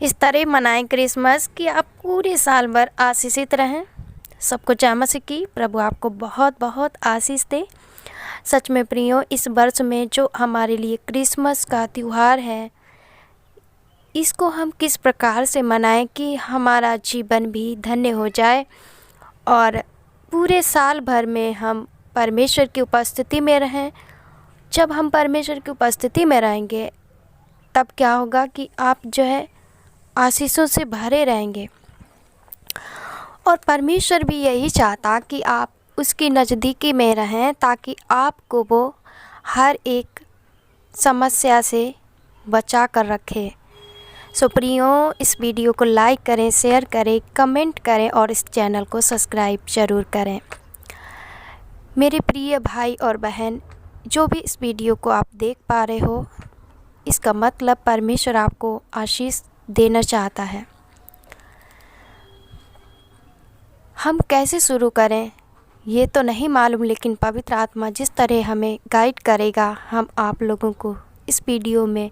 इस तरह मनाएं क्रिसमस कि आप पूरे साल भर आशीषित रहें। सबको जय मसीह की। प्रभु आपको बहुत बहुत आशीष दे। सच में प्रियो, इस वर्ष में जो हमारे लिए क्रिसमस का त्यौहार है, इसको हम किस प्रकार से मनाएं कि हमारा जीवन भी धन्य हो जाए और पूरे साल भर में हम परमेश्वर की उपस्थिति में रहें। जब हम परमेश्वर की उपस्थिति में रहेंगे तब क्या होगा कि आप जो है आशीषों से भरे रहेंगे। और परमेश्वर भी यही चाहता कि आप उसकी नज़दीकी में रहें ताकि आपको वो हर एक समस्या से बचा कर रखे। सो प्रियो, इस वीडियो को लाइक करें, शेयर करें, कमेंट करें और इस चैनल को सब्सक्राइब ज़रूर करें। मेरे प्रिय भाई और बहन, जो भी इस वीडियो को आप देख पा रहे हो, इसका मतलब परमेश्वर आपको आशीष देना चाहता है। हम कैसे शुरू करें ये तो नहीं मालूम, लेकिन पवित्र आत्मा जिस तरह हमें गाइड करेगा, हम आप लोगों को इस वीडियो में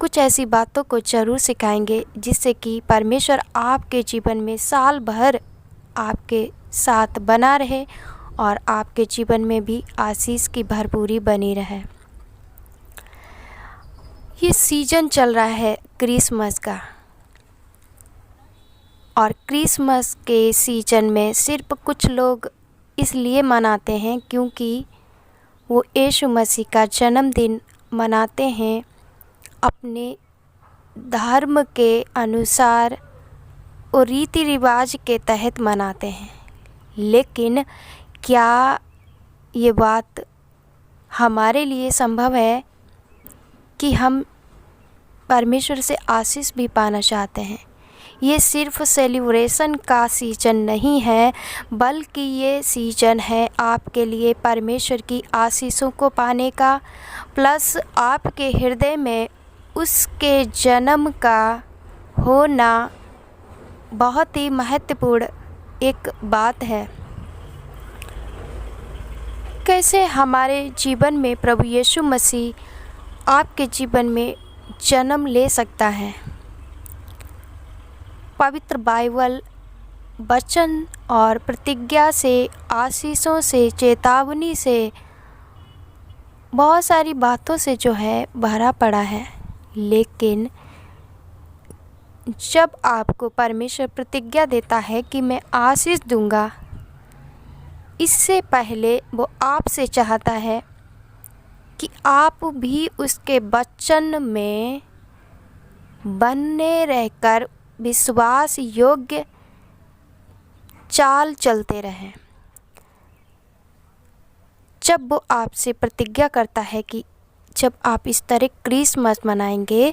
कुछ ऐसी बातों को ज़रूर सिखाएंगे जिससे कि परमेश्वर आपके जीवन में साल भर आपके साथ बना रहे और आपके जीवन में भी आशीष की भरपूरी बनी रहे। ये सीज़न चल रहा है क्रिसमस का, और क्रिसमस के सीज़न में सिर्फ कुछ लोग इसलिए मनाते हैं क्योंकि वो यीशु मसीह का जन्मदिन मनाते हैं अपने धर्म के अनुसार और रीति रिवाज के तहत मनाते हैं। लेकिन क्या ये बात हमारे लिए संभव है कि हम परमेश्वर से आशीष भी पाना चाहते हैं? ये सिर्फ सेलिब्रेशन का सीज़न नहीं है, बल्कि ये सीज़न है आपके लिए परमेश्वर की आशीषों को पाने का, प्लस आपके हृदय में उसके जन्म का होना बहुत ही महत्वपूर्ण एक बात है। कैसे हमारे जीवन में प्रभु यीशु मसीह आपके जीवन में जन्म ले सकता है? पवित्र बाइबल वचन और प्रतिज्ञा से, आशीषों से, चेतावनी से, बहुत सारी बातों से जो है भरा पड़ा है। लेकिन जब आपको परमेश्वर प्रतिज्ञा देता है कि मैं आशीष दूंगा, इससे पहले वो आपसे चाहता है कि आप भी उसके वचन में बने रहकर विश्वास योग्य चाल चलते रहें। जब वो आपसे प्रतिज्ञा करता है कि जब आप इस तरह क्रिसमस मनाएंगे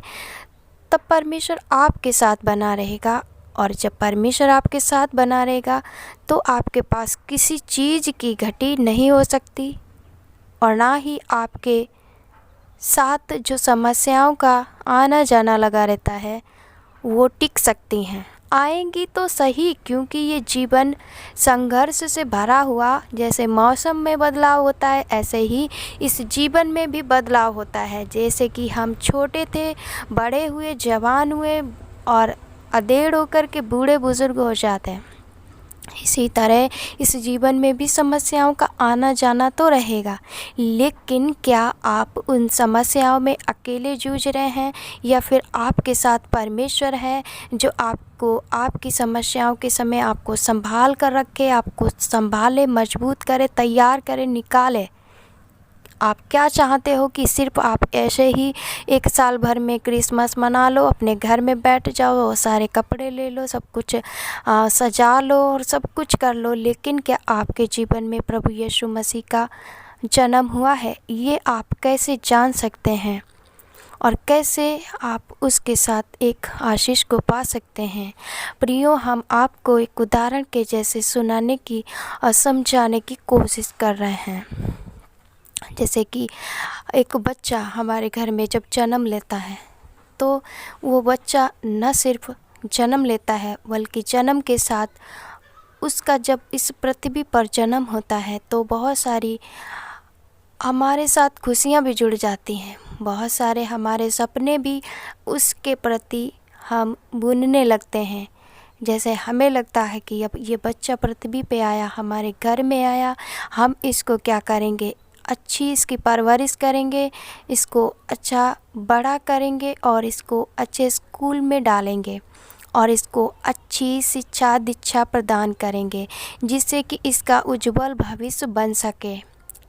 तब परमेश्वर आपके साथ बना रहेगा, और जब परमेश्वर आपके साथ बना रहेगा तो आपके पास किसी चीज़ की घटी नहीं हो सकती, और ना ही आपके साथ जो समस्याओं का आना जाना लगा रहता है वो टिक सकती हैं। आएंगी तो सही, क्योंकि ये जीवन संघर्ष से भरा हुआ, जैसे मौसम में बदलाव होता है ऐसे ही इस जीवन में भी बदलाव होता है। जैसे कि हम छोटे थे, बड़े हुए, जवान हुए और अधेड़ होकर के बूढ़े बुजुर्ग हो जाते हैं, इसी तरह इस जीवन में भी समस्याओं का आना जाना तो रहेगा। लेकिन क्या आप उन समस्याओं में अकेले जूझ रहे हैं, या फिर आपके साथ परमेश्वर है जो आपको आपकी समस्याओं के समय आपको संभाल कर रखे, आपको संभाले, मजबूत करे, तैयार करे, निकाले? आप क्या चाहते हो कि सिर्फ आप ऐसे ही एक साल भर में क्रिसमस मना लो, अपने घर में बैठ जाओ, सारे कपड़े ले लो, सब कुछ सजा लो और सब कुछ कर लो, लेकिन क्या आपके जीवन में प्रभु यीशु मसीह का जन्म हुआ है? ये आप कैसे जान सकते हैं और कैसे आप उसके साथ एक आशीष को पा सकते हैं? प्रियो, हम आपको एक उदाहरण के जैसे सुनाने की और समझाने की कोशिश कर रहे हैं। जैसे कि एक बच्चा हमारे घर में जब जन्म लेता है तो वो बच्चा न सिर्फ जन्म लेता है, बल्कि जन्म के साथ उसका जब इस पृथ्वी पर जन्म होता है तो बहुत सारी हमारे साथ खुशियाँ भी जुड़ जाती हैं, बहुत सारे हमारे सपने भी उसके प्रति हम बुनने लगते हैं। जैसे हमें लगता है कि अब ये बच्चा पृथ्वी पे आया, हमारे घर में आया, हम इसको क्या करेंगे, अच्छी इसकी परवरिश करेंगे, इसको अच्छा बड़ा करेंगे और इसको अच्छे स्कूल में डालेंगे और इसको अच्छी शिक्षा दीक्षा प्रदान करेंगे जिससे कि इसका उज्जवल भविष्य बन सके।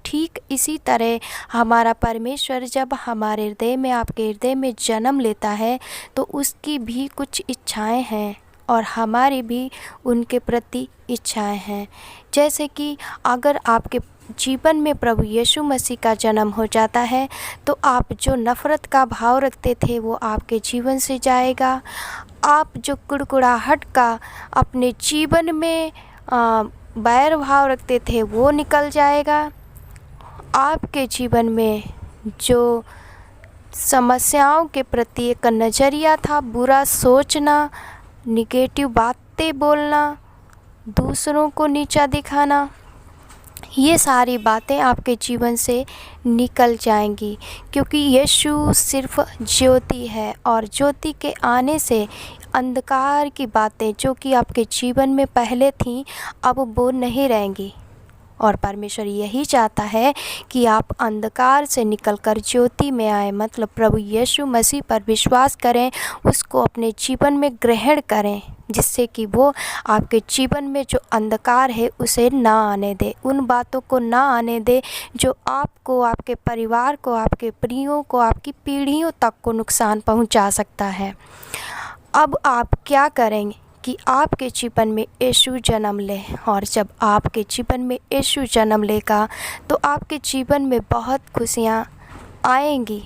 ठीक इसी तरह हमारा परमेश्वर जब हमारे हृदय में, आपके हृदय में जन्म लेता है तो उसकी भी कुछ इच्छाएं हैं और हमारी भी उनके प्रति इच्छाएं हैं। जैसे कि अगर आपके जीवन में प्रभु यीशु मसीह का जन्म हो जाता है तो आप जो नफ़रत का भाव रखते थे वो आपके जीवन से जाएगा। आप जो कुड़कुड़ाहट का अपने जीवन में बैर भाव रखते थे वो निकल जाएगा। आपके जीवन में जो समस्याओं के प्रति एक नज़रिया था, बुरा सोचना, निगेटिव बातें बोलना, दूसरों को नीचा दिखाना, ये सारी बातें आपके जीवन से निकल जाएंगी क्योंकि यीशु सिर्फ ज्योति है और ज्योति के आने से अंधकार की बातें जो कि आपके जीवन में पहले थीं अब वो नहीं रहेंगी। और परमेश्वर यही चाहता है कि आप अंधकार से निकलकर ज्योति में आए, मतलब प्रभु यीशु मसीह पर विश्वास करें, उसको अपने जीवन में ग्रहण करें जिससे कि वो आपके जीवन में जो अंधकार है उसे ना आने दे, उन बातों को ना आने दे जो आपको, आपके परिवार को, आपके प्रियों को, आपकी पीढ़ियों तक को नुकसान पहुंचा सकता है। अब आप क्या करेंगे कि आपके जीवन में यीशु जन्म ले, और जब आपके जीवन में यीशु जन्म लेगा तो आपके जीवन में बहुत खुशियाँ आएंगी।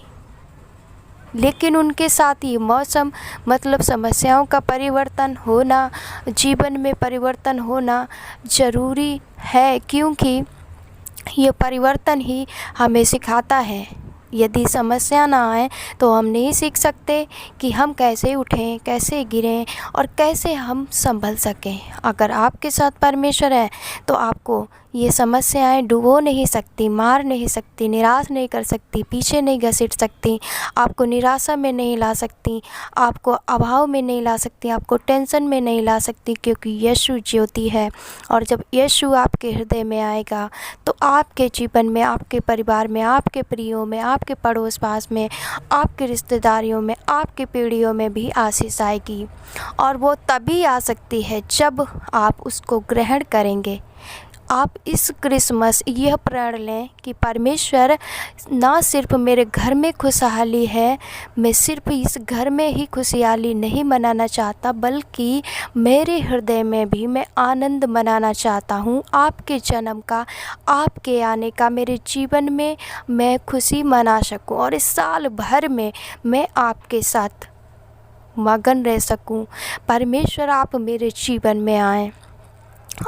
लेकिन उनके साथ ये मौसम, मतलब समस्याओं का परिवर्तन होना, जीवन में परिवर्तन होना ज़रूरी है क्योंकि ये परिवर्तन ही हमें सिखाता है। यदि समस्या ना आए तो हम नहीं सीख सकते कि हम कैसे उठें, कैसे गिरें और कैसे हम संभल सकें। अगर आपके साथ परमेश्वर है तो आपको ये समस्याएं डुबो नहीं सकती, मार नहीं सकती, निराश नहीं कर सकती, पीछे नहीं घसीट सकती, आपको निराशा में नहीं ला सकती, आपको अभाव में नहीं ला सकती, आपको टेंशन में नहीं ला सकती क्योंकि यीशु ज्योति है। और जब यीशु आपके हृदय में आएगा तो आपके जीवन में, आपके परिवार में, आपके प्रियों में, आपके पड़ोस पास में, आपके रिश्तेदारियों में, आपकी पीढ़ियों में भी आशीष आएगी। और वो तभी आ सकती है जब आप उसको ग्रहण करेंगे। आप इस क्रिसमस यह प्रण लें कि परमेश्वर ना सिर्फ मेरे घर में खुशहाली है, मैं सिर्फ इस घर में ही खुशहाली नहीं मनाना चाहता बल्कि मेरे हृदय में भी मैं आनंद मनाना चाहता हूँ आपके जन्म का, आपके आने का। मेरे जीवन में मैं खुशी मना सकूँ और इस साल भर में मैं आपके साथ मगन रह सकूँ। परमेश्वर आप मेरे जीवन में आएँ।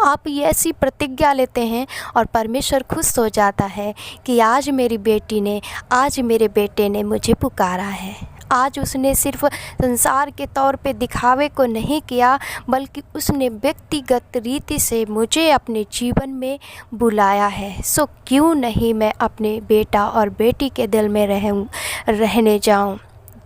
आप ये ऐसी प्रतिज्ञा लेते हैं और परमेश्वर खुश हो जाता है कि आज मेरी बेटी ने, आज मेरे बेटे ने मुझे पुकारा है। आज उसने सिर्फ संसार के तौर पे दिखावे को नहीं किया बल्कि उसने व्यक्तिगत रीति से मुझे अपने जीवन में बुलाया है। सो क्यों नहीं मैं अपने बेटा और बेटी के दिल में रहने जाऊं।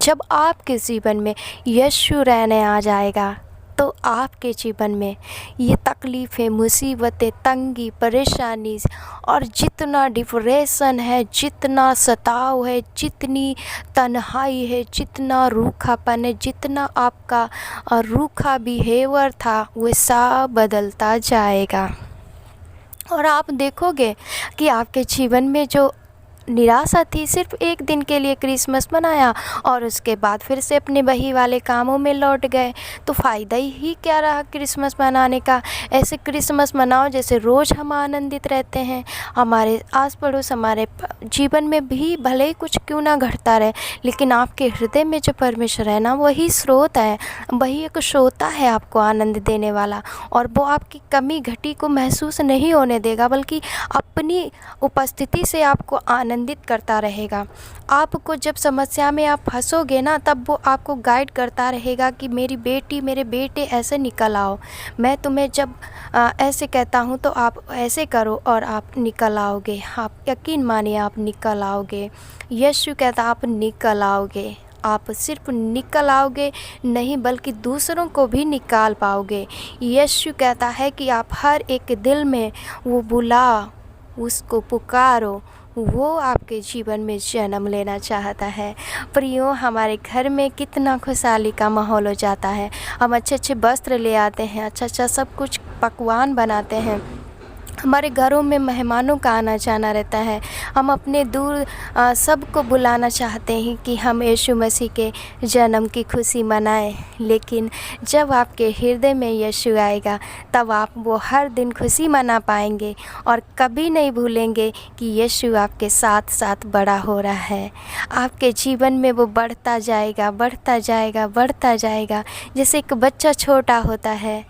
जब आपके जीवन में यीशु रहने आ जाएगा तो आपके जीवन में ये तकलीफ़ें, मुसीबतें, तंगी, परेशानी और जितना डिप्रेशन है, जितना सताव है, जितनी तन्हाई है, जितना रूखापन है, जितना आपका रूखा बिहेवियर था वो सब बदलता जाएगा। और आप देखोगे कि आपके जीवन में जो निराशा थी, सिर्फ एक दिन के लिए क्रिसमस मनाया और उसके बाद फिर से अपने वही वाले कामों में लौट गए, तो फ़ायदा ही क्या रहा क्रिसमस मनाने का। ऐसे क्रिसमस मनाओ जैसे रोज़ हम आनंदित रहते हैं। हमारे आस पड़ोस, हमारे जीवन में भी भले ही कुछ क्यों ना घटता रहे, लेकिन आपके हृदय में जो परमेश्वर है ना, वही स्रोत है, वही एक श्रोता है आपको आनंद देने वाला। और वो आपकी कमी घटी को महसूस नहीं होने देगा बल्कि अपनी उपस्थिति से आपको आनंदित करता रहेगा। आपको जब समस्या में आप फंसोगे ना, तब वो आपको गाइड करता रहेगा कि मेरी बेटी, मेरे बेटे ऐसे निकल आओ। मैं तुम्हें जब ऐसे कहता हूँ तो आप ऐसे करो और आप निकल आओगे। आप यकीन मानिए, आप निकल आओगे। यीशु कहता आप निकल आओगे। आप सिर्फ निकल आओगे नहीं, बल्कि दूसरों को भी निकाल पाओगे। यीशु कहता है कि आप हर एक दिल में वो बुला, उसको पुकारो, वो आपके जीवन में जन्म लेना चाहता है। प्रियो, हमारे घर में कितना खुशहाली का माहौल हो जाता है। हम अच्छे अच्छे वस्त्र ले आते हैं, अच्छा अच्छा सब कुछ पकवान बनाते हैं, हमारे घरों में मेहमानों का आना जाना रहता है। हम अपने दूर सबको बुलाना चाहते हैं कि हम यीशु मसीह के जन्म की खुशी मनाएं। लेकिन जब आपके हृदय में यीशु आएगा, तब आप वो हर दिन खुशी मना पाएंगे और कभी नहीं भूलेंगे कि यीशु आपके साथ साथ बड़ा हो रहा है। आपके जीवन में वो बढ़ता जाएगा, बढ़ता जाएगा, बढ़ता जाएगा। जैसे एक बच्चा छोटा होता है,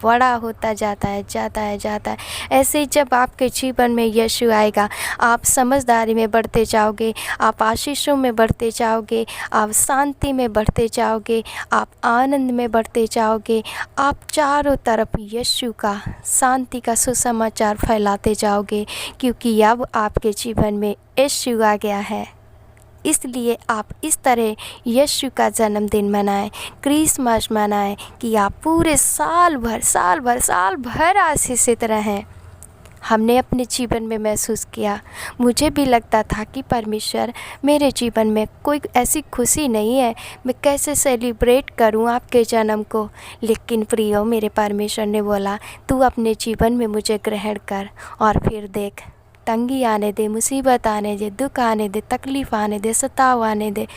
बड़ा होता जाता है, जाता है। ऐसे ही जब आपके जीवन में यीशु आएगा, आप समझदारी में बढ़ते जाओगे, आप आशीषों में बढ़ते जाओगे, आप शांति में बढ़ते जाओगे, आप आनंद में बढ़ते जाओगे, आप चारों तरफ यीशु का शांति का सुसमाचार फैलाते जाओगे, क्योंकि अब आपके जीवन में यीशु आ गया है। इसलिए आप इस तरह यीशु का जन्मदिन मनाएं, क्रिसमस मनाएं कि आप पूरे साल भर आशीषित रहें। हमने अपने जीवन में महसूस किया, मुझे भी लगता था कि परमेश्वर, मेरे जीवन में कोई ऐसी खुशी नहीं है, मैं कैसे सेलिब्रेट करूं आपके जन्म को। लेकिन प्रियो, मेरे परमेश्वर ने बोला, तू अपने जीवन में मुझे ग्रहण कर और फिर देख, तंगी आने दे, मुसीबत आने दे, दुख आने दे, तकलीफ़ आने दे, सताव आने दे,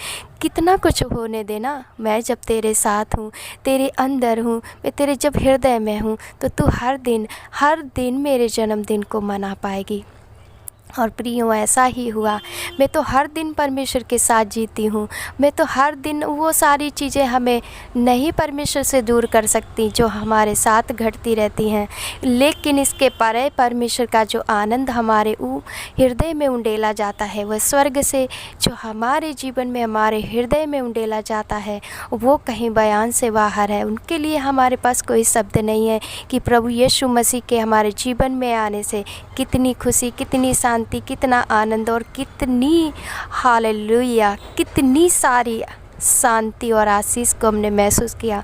कितना कुछ होने देना, मैं जब तेरे साथ हूँ, तेरे अंदर हूँ, मैं तेरे जब हृदय में हूँ, तो तू हर दिन मेरे जन्मदिन को मना पाएगी। और प्रियो, ऐसा ही हुआ। मैं तो हर दिन परमेश्वर के साथ जीती हूँ। मैं तो हर दिन, वो सारी चीज़ें हमें नहीं परमेश्वर से दूर कर सकती जो हमारे साथ घटती रहती हैं, लेकिन इसके परे परमेश्वर का जो आनंद हमारे हृदय में उंडेला जाता है, वह स्वर्ग से जो हमारे जीवन में, हमारे हृदय में उंडेला जाता है, वो कहीं बयान से बाहर है। उनके लिए हमारे पास कोई शब्द नहीं है कि प्रभु यीशु मसीह के हमारे जीवन में आने से कितनी खुशी, कितनी शांति, कितना आनंद और कितनी हालेलुया, कितनी सारी शांति और आशीष को हमने महसूस किया।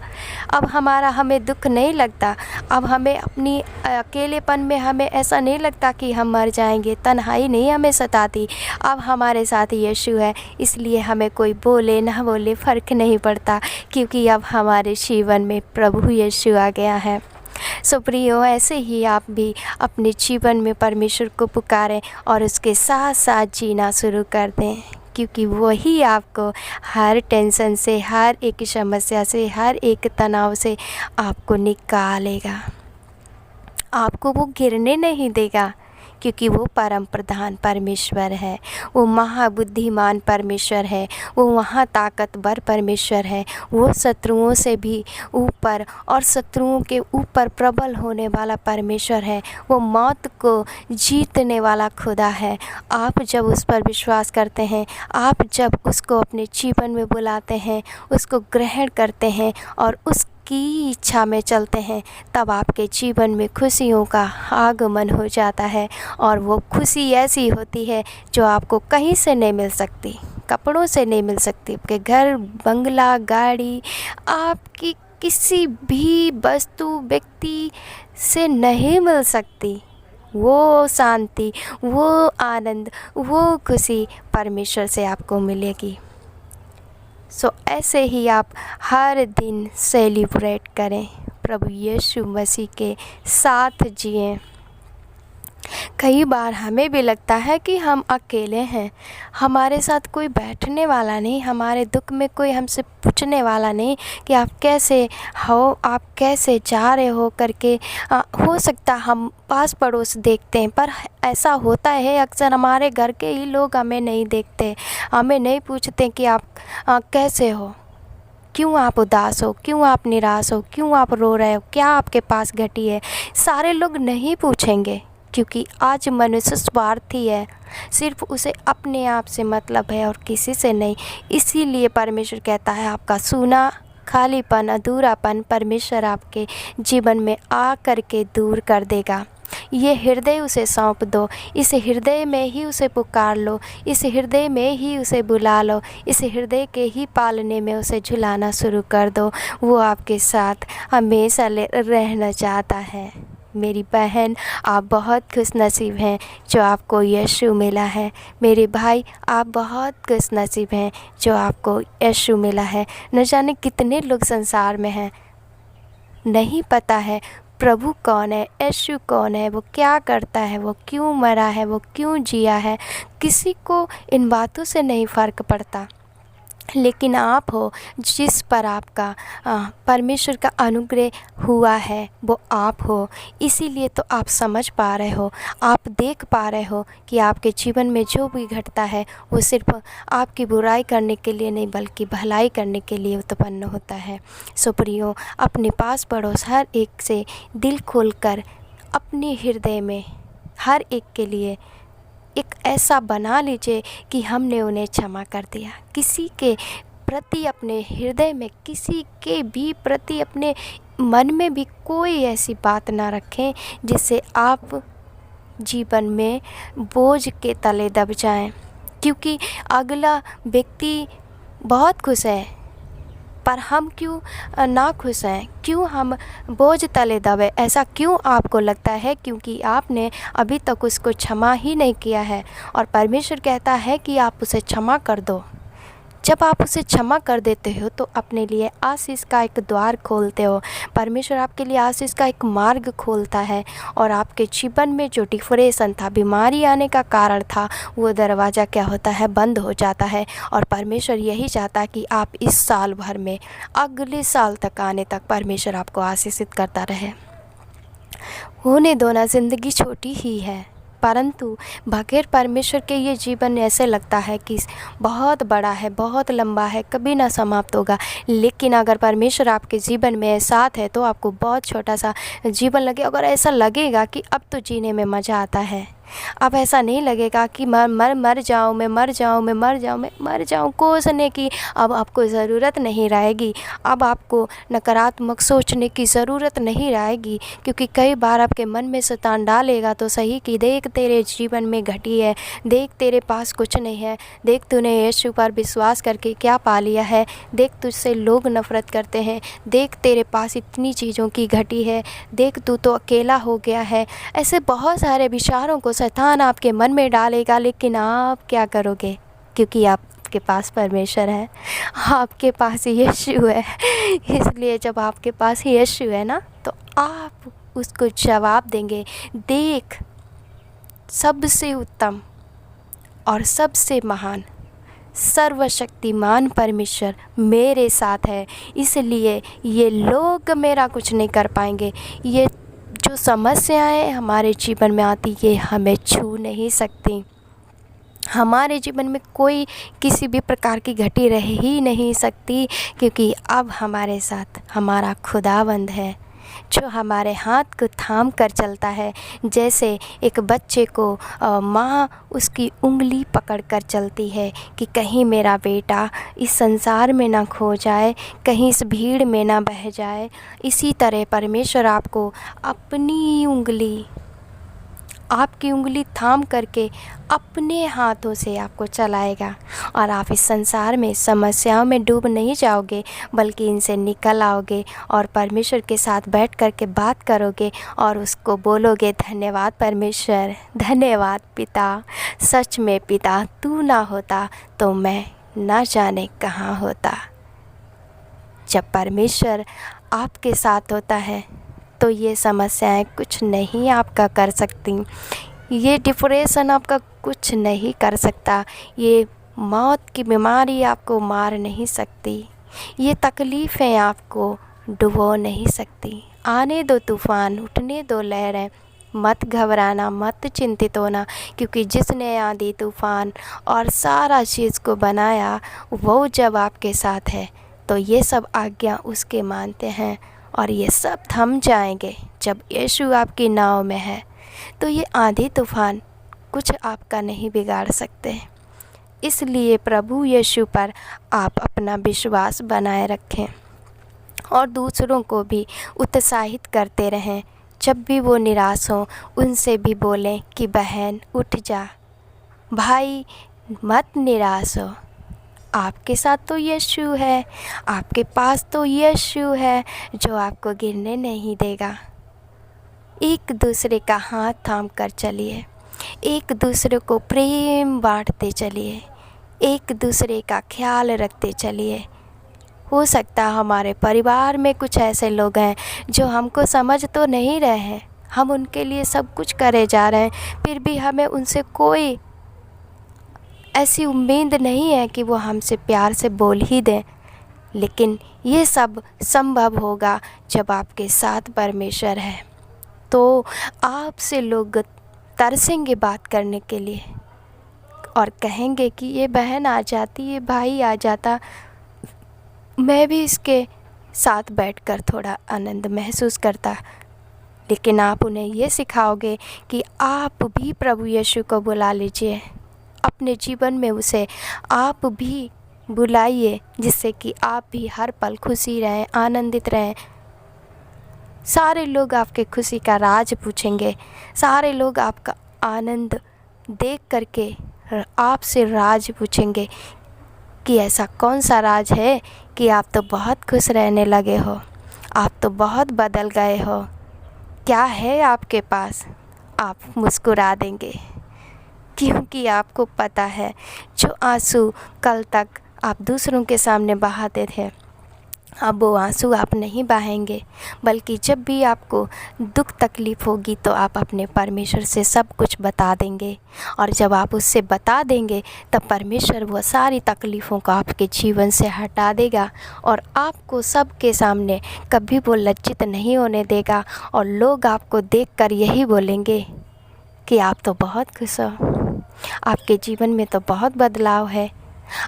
अब हमें दुख नहीं लगता, अब हमें अपनी अकेलेपन में हमें ऐसा नहीं लगता कि हम मर जाएंगे, तन्हाई नहीं हमें सताती। अब हमारे साथ यीशु है, इसलिए हमें कोई बोले ना बोले फ़र्क नहीं पड़ता, क्योंकि अब हमारे जीवन में प्रभु यीशु आ गया है। सो प्रियो, ऐसे ही आप भी अपने जीवन में परमेश्वर को पुकारें और उसके साथ साथ जीना शुरू कर दें, क्योंकि वही आपको हर टेंशन से, हर एक समस्या से, हर एक तनाव से आपको निकालेगा। आपको वो गिरने नहीं देगा, क्योंकि वो परम प्रधान परमेश्वर है, वो महाबुद्धिमान परमेश्वर है, वो वहाँ ताकतवर परमेश्वर है, वो शत्रुओं से भी ऊपर और शत्रुओं के ऊपर प्रबल होने वाला परमेश्वर है, वो मौत को जीतने वाला खुदा है। आप जब उस पर विश्वास करते हैं, आप जब उसको अपने जीवन में बुलाते हैं, उसको ग्रहण करते हैं और उस की इच्छा में चलते हैं, तब आपके जीवन में खुशियों का आगमन हो जाता है। और वो खुशी ऐसी होती है जो आपको कहीं से नहीं मिल सकती, कपड़ों से नहीं मिल सकती, आपके घर, बंगला, गाड़ी, आपकी किसी भी वस्तु, व्यक्ति से नहीं मिल सकती। वो शांति, वो आनंद, वो खुशी परमेश्वर से आपको मिलेगी। सो ऐसे ही आप हर दिन सेलिब्रेट करें, प्रभु यीशु मसीह के साथ जिएं। कई बार हमें भी लगता है कि हम अकेले हैं, हमारे साथ कोई बैठने वाला नहीं, हमारे दुख में कोई हमसे पूछने वाला नहीं कि आप कैसे हो, आप कैसे जा रहे हो करके। हो सकता हम पास पड़ोस देखते हैं, पर ऐसा होता है अक्सर हमारे घर के ही लोग हमें नहीं देखते, हमें नहीं पूछते कि आप कैसे हो, क्यों आप उदास हो, क्यों आप निराश हो, क्यों आप रो रहे हो, क्या आपके पास घटी है। सारे लोग नहीं पूछेंगे, क्योंकि आज मनुष्य स्वार्थी है, सिर्फ उसे अपने आप से मतलब है और किसी से नहीं। इसीलिए परमेश्वर कहता है, आपका सूना, खालीपन, अधूरापन परमेश्वर आपके जीवन में आ कर के दूर कर देगा। ये हृदय उसे सौंप दो, इस हृदय में ही उसे पुकार लो, इस हृदय में ही उसे बुला लो, इस हृदय के ही पालने में उसे झुलाना शुरू कर दो। वो आपके साथ हमेशा रहना चाहता है। मेरी बहन, आप बहुत खुशनसीब हैं जो आपको यीशु मिला है। मेरे भाई, आप बहुत खुशनसीब हैं जो आपको यीशु मिला है। न जाने कितने लोग संसार में हैं, नहीं पता है प्रभु कौन है, यीशु कौन है, वो क्या करता है, वो क्यों मरा है, वो क्यों जिया है। किसी को इन बातों से नहीं फ़र्क पड़ता, लेकिन आप हो जिस पर आपका परमेश्वर का अनुग्रह हुआ है, वो आप हो। इसीलिए तो आप समझ पा रहे हो, आप देख पा रहे हो कि आपके जीवन में जो भी घटता है वो सिर्फ आपकी बुराई करने के लिए नहीं, बल्कि भलाई करने के लिए उत्पन्न होता है। सो प्रियो, अपने पास पड़ोस हर एक से दिल खोलकर अपने हृदय में हर एक के लिए एक ऐसा बना लीजिए कि हमने उन्हें क्षमा कर दिया। किसी के प्रति अपने हृदय में, किसी के भी प्रति अपने मन में भी कोई ऐसी बात ना रखें जिससे आप जीवन में बोझ के तले दब जाएं। क्योंकि अगला व्यक्ति बहुत खुश है, पर हम क्यों ना खुश हैं, क्यों हम बोझ तले दबे? ऐसा क्यों आपको लगता है? क्योंकि आपने अभी तक उसको क्षमा ही नहीं किया है। और परमेश्वर कहता है कि आप उसे क्षमा कर दो। जब आप उसे क्षमा कर देते हो तो अपने लिए आशीष का एक द्वार खोलते हो। परमेश्वर आपके लिए आशीष का एक मार्ग खोलता है और आपके जीवन में जो डिप्रेशन था, बीमारी आने का कारण था, वो दरवाज़ा क्या होता है, बंद हो जाता है। और परमेश्वर यही चाहता है कि आप इस साल भर में अगले साल तक आने तक परमेश्वर आपको आशीषित करता रहे। होने दो ना, ज़िंदगी छोटी ही है, परंतु बगैर परमेश्वर के ये जीवन ऐसे लगता है कि बहुत बड़ा है, बहुत लंबा है, कभी ना समाप्त होगा। लेकिन अगर परमेश्वर आपके जीवन में साथ है तो आपको बहुत छोटा सा जीवन लगे। अगर ऐसा लगेगा कि अब तो जीने में मज़ा आता है, अब ऐसा नहीं लगेगा कि मर जाऊँ कोसने की अब आपको ज़रूरत नहीं रहेगी। अब आपको नकारात्मक सोचने की ज़रूरत नहीं रहेगी, क्योंकि कई बार आपके मन में शैतान डालेगा तो सही कि देख तेरे जीवन में घटी है, देख तेरे पास कुछ नहीं है, देख तूने यीशु पर विश्वास करके क्या पा लिया है, देख तुझसे लोग नफ़रत करते हैं, देख तेरे पास इतनी चीज़ों की घटी है, देख तू तो अकेला हो गया है। ऐसे बहुत सारे विचारों को शैतान आपके मन में डालेगा, लेकिन आप क्या करोगे? क्योंकि आपके पास परमेश्वर है, आपके पास यीशु है। इसलिए जब आपके पास यीशु है ना, तो आप उसको जवाब देंगे, देख सबसे उत्तम और सबसे महान सर्वशक्तिमान परमेश्वर मेरे साथ है, इसलिए ये लोग मेरा कुछ नहीं कर पाएंगे। ये जो समस्याएं हमारे जीवन में आती, ये हमें छू नहीं सकती। हमारे जीवन में कोई किसी भी प्रकार की घटी रह ही नहीं सकती, क्योंकि अब हमारे साथ हमारा खुदावंद है जो हमारे हाथ को थाम कर चलता है। जैसे एक बच्चे को माँ उसकी उंगली पकड़ कर चलती है कि कहीं मेरा बेटा इस संसार में ना खो जाए, कहीं इस भीड़ में ना बह जाए। इसी तरह परमेश्वर आपको अपनी उंगली, आपकी उंगली थाम करके अपने हाथों से आपको चलाएगा और आप इस संसार में समस्याओं में डूब नहीं जाओगे, बल्कि इनसे निकल आओगे और परमेश्वर के साथ बैठ कर के बात करोगे और उसको बोलोगे, धन्यवाद परमेश्वर, धन्यवाद पिता, सच में पिता तू ना होता तो मैं ना जाने कहाँ होता। जब परमेश्वर आपके साथ होता है तो ये समस्याएं कुछ नहीं आपका कर सकती, ये डिप्रेशन आपका कुछ नहीं कर सकता, ये मौत की बीमारी आपको मार नहीं सकती, ये तकलीफ़ें आपको डुबो नहीं सकती। आने दो तूफ़ान, उठने दो लहरें, मत घबराना, मत चिंतित होना, क्योंकि जिसने आंधी तूफ़ान और सारा चीज़ को बनाया वो जब आपके साथ है तो ये सब आज्ञा उसके मानते हैं और ये सब थम जाएंगे। जब यीशु आपकी नाव में है तो ये आंधी तूफ़ान कुछ आपका नहीं बिगाड़ सकते। इसलिए प्रभु यीशु पर आप अपना विश्वास बनाए रखें और दूसरों को भी उत्साहित करते रहें जब भी वो निराश हों उनसे भी बोलें कि बहन उठ जा, भाई मत निराश हो, आपके साथ तो यीशु है, आपके पास तो यीशु है जो आपको गिरने नहीं देगा। एक दूसरे का हाथ थाम कर चलिए, एक दूसरे को प्रेम बांटते चलिए, एक दूसरे का ख्याल रखते चलिए। हो सकता है हमारे परिवार में कुछ ऐसे लोग हैं जो हमको समझ तो नहीं रहे हैं, हम उनके लिए सब कुछ करे जा रहे हैं, फिर भी हमें उनसे कोई ऐसी उम्मीद नहीं है कि वो हमसे प्यार से बोल ही दें। लेकिन ये सब संभव होगा जब आपके साथ परमेश्वर है। तो आपसे लोग तरसेंगे बात करने के लिए और कहेंगे कि ये बहन आ जाती, ये भाई आ जाता, मैं भी इसके साथ बैठकर थोड़ा आनंद महसूस करता। लेकिन आप उन्हें ये सिखाओगे कि आप भी प्रभु यीशु को बुला लीजिए, अपने जीवन में उसे आप भी बुलाइए, जिससे कि आप भी हर पल खुशी रहें, आनंदित रहें। सारे लोग आपके खुशी का राज पूछेंगे, सारे लोग आपका आनंद देख करके आपसे राज पूछेंगे कि ऐसा कौन सा राज है कि आप तो बहुत खुश रहने लगे हो, आप तो बहुत बदल गए हो, क्या है आपके पास। आप मुस्कुरा देंगे क्योंकि आपको पता है जो आंसू कल तक आप दूसरों के सामने बहाते थे, अब वो आंसू आप नहीं बहाएंगे, बल्कि जब भी आपको दुख तकलीफ़ होगी तो आप अपने परमेश्वर से सब कुछ बता देंगे। और जब आप उससे बता देंगे तब परमेश्वर वो सारी तकलीफ़ों को आपके जीवन से हटा देगा और आपको सबके सामने कभी वो लज्जित नहीं होने देगा। और लोग आपको देखकर यही बोलेंगे कि आप तो बहुत खुश हो, आपके जीवन में तो बहुत बदलाव है,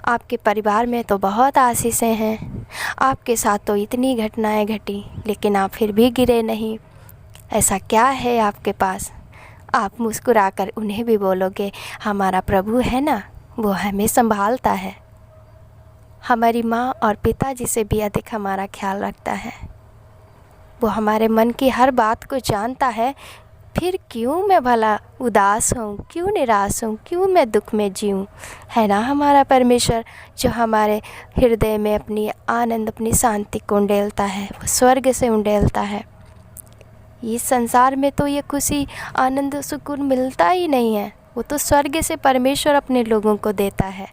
आपके परिवार में तो बहुत आशीषें हैं, आपके साथ तो इतनी घटनाएं घटी लेकिन आप फिर भी गिरे नहीं, ऐसा क्या है आपके पास। आप मुस्कुराकर उन्हें भी बोलोगे हमारा प्रभु है ना, वो हमें संभालता है, हमारी माँ और पिताजी से भी अधिक हमारा ख्याल रखता है, वो हमारे मन की हर बात को जानता है। फिर क्यों मैं भला उदास हूँ, क्यों निराश हूँ, क्यों मैं दुख में जीऊँ। है ना हमारा परमेश्वर जो हमारे हृदय में अपनी आनंद, अपनी शांति को उंडेलता है, वो स्वर्ग से उंडेलता है। इस संसार में तो ये खुशी, आनंद, सुकून मिलता ही नहीं है, वो तो स्वर्ग से परमेश्वर अपने लोगों को देता है।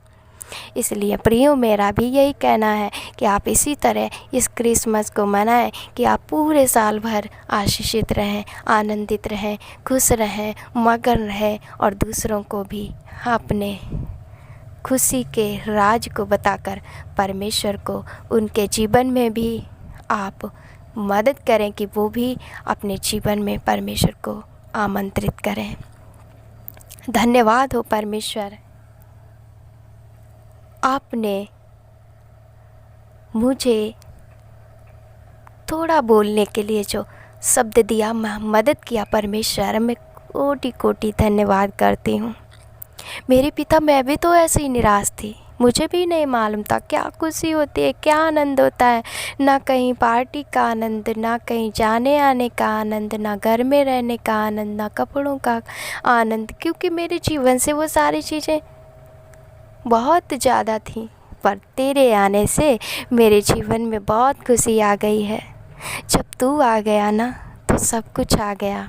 इसलिए प्रियो, मेरा भी यही कहना है कि आप इसी तरह इस क्रिसमस को मनाएं कि आप पूरे साल भर आशीषित रहें, आनंदित रहें, खुश रहें, मगन रहें और दूसरों को भी अपने खुशी के राज को बताकर परमेश्वर को उनके जीवन में भी आप मदद करें कि वो भी अपने जीवन में परमेश्वर को आमंत्रित करें। धन्यवाद हो परमेश्वर, आपने मुझे थोड़ा बोलने के लिए जो शब्द दिया, मदद किया परमेश्वर, मैं कोटि कोटि धन्यवाद करती हूँ। मेरे पिता, मैं भी तो ऐसे ही निराश थी, मुझे भी नहीं मालूम था क्या खुशी होती है, क्या आनंद होता है। ना कहीं पार्टी का आनंद, ना कहीं जाने आने का आनंद, ना घर में रहने का आनंद, ना कपड़ों का आनंद, क्योंकि मेरे जीवन से वो सारी चीज़ें बहुत ज़्यादा थी। पर तेरे आने से मेरे जीवन में बहुत खुशी आ गई है। जब तू आ गया ना तो सब कुछ आ गया।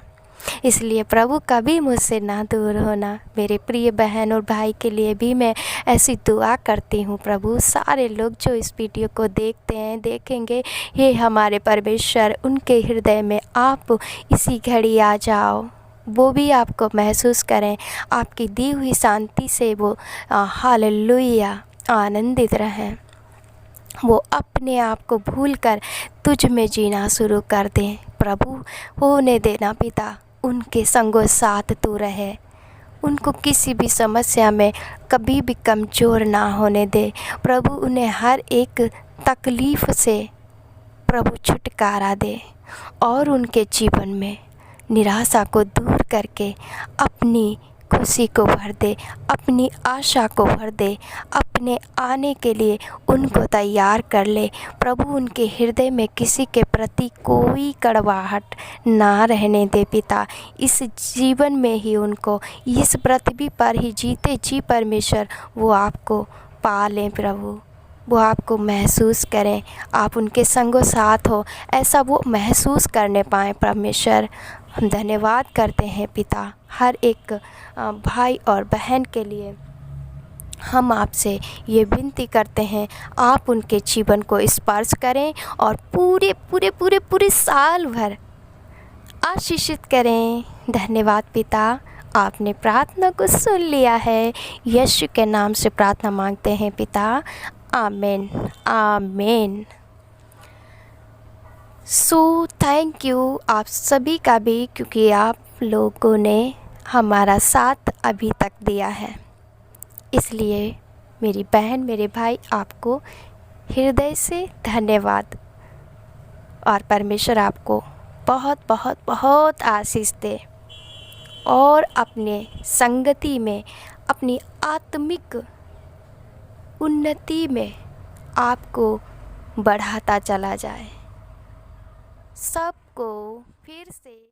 इसलिए प्रभु कभी मुझसे ना दूर होना। मेरे प्रिय बहन और भाई के लिए भी मैं ऐसी दुआ करती हूँ। प्रभु, सारे लोग जो इस वीडियो को देखते हैं, देखेंगे, ये हमारे परमेश्वर, उनके हृदय में आप इसी घड़ी आ जाओ, वो भी आपको महसूस करें, आपकी दी हुई शांति से वो हालेलुया आनंदित रहें, वो अपने आप को भूलकर तुझ में जीना शुरू कर दें। प्रभु, होने देना पिता, उनके संगो साथ तू रहे, उनको किसी भी समस्या में कभी भी कमज़ोर ना होने दे। प्रभु, उन्हें हर एक तकलीफ़ से प्रभु छुटकारा दे और उनके जीवन में निराशा को दूर करके अपनी खुशी को भर दे, अपनी आशा को भर दे, अपने आने के लिए उनको तैयार कर ले। प्रभु उनके हृदय में किसी के प्रति कोई कड़वाहट ना रहने दे पिता। इस जीवन में ही उनको, इस पृथ्वी पर ही जीते जी परमेश्वर वो आपको पा लें प्रभु, वो आपको महसूस करें, आप उनके संगो साथ हो, ऐसा वो महसूस करने पाएँ परमेश्वर। हम धन्यवाद करते हैं पिता हर एक भाई और बहन के लिए। हम आपसे ये विनती करते हैं, आप उनके जीवन को स्पर्श करें और पूरे पूरे पूरे पूरे साल भर आशीषित करें। धन्यवाद पिता, आपने प्रार्थना को सुन लिया है। यीशु के नाम से प्रार्थना मांगते हैं पिता, आमीन आमीन। सो थैंक यू आप सभी का भी, क्योंकि आप लोगों ने हमारा साथ अभी तक दिया है। इसलिए मेरी बहन, मेरे भाई, आपको हृदय से धन्यवाद। और परमेश्वर आपको बहुत बहुत बहुत आशीष दे और अपने संगति में, अपनी आत्मिक उन्नति में आपको बढ़ाता चला जाए। सबको फिर से